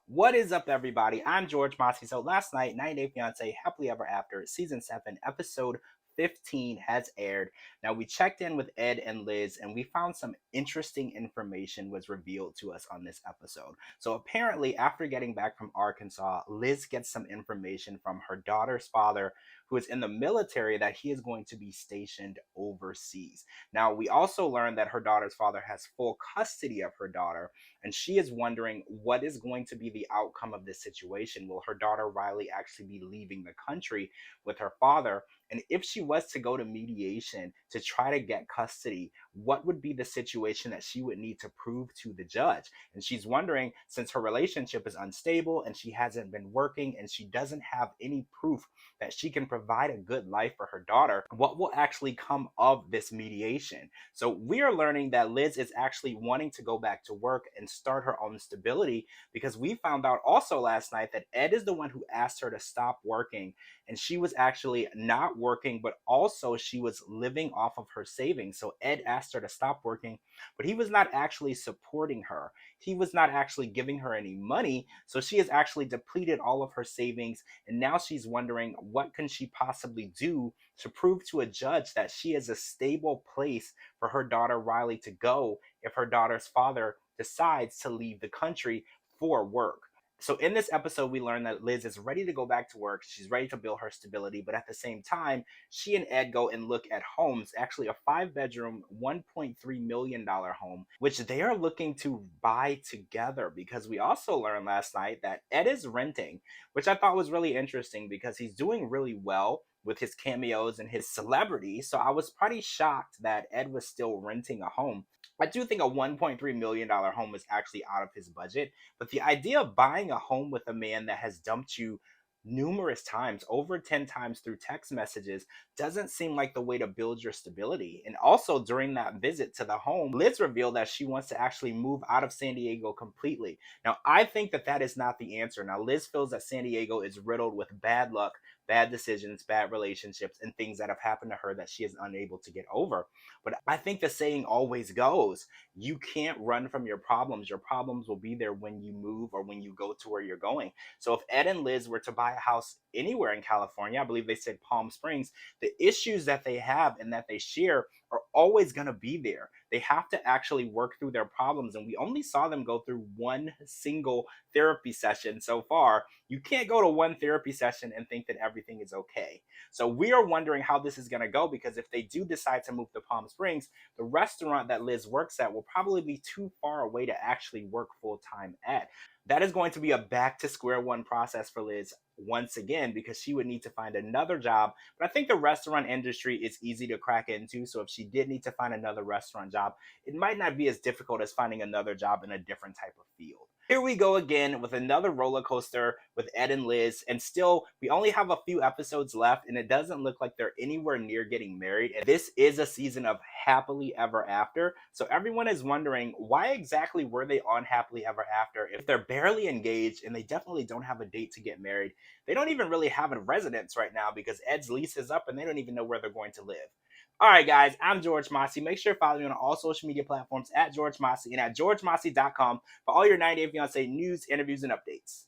What is up, everybody? I'm George Mossey. So last night, 90 Day Fiancé Happily Ever After, Season 7, Episode 15 has aired. Now, we checked in with Ed and Liz, and we found some interesting information was revealed to us on this episode. So apparently, after getting back from Arkansas, Liz gets some information from her daughter's father, who is in the military, that he is going to be stationed overseas. Now, we also learned that her daughter's father has full custody of her daughter, and she is wondering what is going to be the outcome of this situation. Will her daughter Riley actually be leaving the country with her father? And if she was to go to mediation to try to get custody, what would be the situation that she would need to prove to the judge? And she's wondering, since her relationship is unstable and she hasn't been working and she doesn't have any proof that she can provide a good life for her daughter, what will actually come of this mediation? So we are learning that Liz is actually wanting to go back to work and start her own stability, because we found out also last night that Ed is the one who asked her to stop working, and she was actually not working, but also she was living off of her savings. So Ed asked her to stop working, but he was not actually supporting her. He was not actually giving her any money. So she has actually depleted all of her savings, and now she's wondering what can she possibly do to prove to a judge that she is a stable place for her daughter Riley to go if her daughter's father decides to leave the country for work. So in this episode, we learn that Liz is ready to go back to work. She's ready to build her stability, but at the same time, she and Ed go and look at homes, actually a 5-bedroom, $1.3 million home, which they are looking to buy together, because we also learned last night that Ed is renting, which I thought was really interesting because he's doing really well with his cameos and his celebrity. So I was pretty shocked that Ed was still renting a home. I do think a $1.3 million home is actually out of his budget, but the idea of buying a home with a man that has dumped you numerous times, over 10 times through text messages, doesn't seem like the way to build your stability. And also, during that visit to the home, Liz revealed that she wants to actually move out of San Diego completely. Now, I think that that is not the answer. Now, Liz feels that San Diego is riddled with bad luck, bad decisions, bad relationships, and things that have happened to her that she is unable to get over. But I think the saying always goes, you can't run from your problems. Your problems will be there when you move or when you go to where you're going. So if Ed and Liz were to buy a house anywhere in California, I believe they said Palm Springs, the issues that they have and that they share are always going to be there. They have to actually work through their problems. And we only saw them go through one single therapy session so far. You can't go to one therapy session and think that everything is okay. So we are wondering how this is going to go, because if they do decide to move to Palm Springs, the restaurant that Liz works at will probably be too far away to actually work full time at. That is going to be a back to square one process for Liz once again, because she would need to find another job. But I think the restaurant industry is easy to crack into. So if she did need to find another restaurant job, it might not be as difficult as finding another job in a different type of field. Here we go again with another roller coaster with Ed and Liz, and still, we only have a few episodes left, and it doesn't look like they're anywhere near getting married. And this is a season of Happily Ever After, so everyone is wondering, why exactly were they on Happily Ever After if they're barely engaged and they definitely don't have a date to get married? They don't even really have a residence right now because Ed's lease is up and they don't even know where they're going to live. All right, guys, I'm George Mossey. Make sure to follow me on all social media platforms at George Mossey and at georgemossey.com for all your 90 Day Fiancé news, interviews, and updates.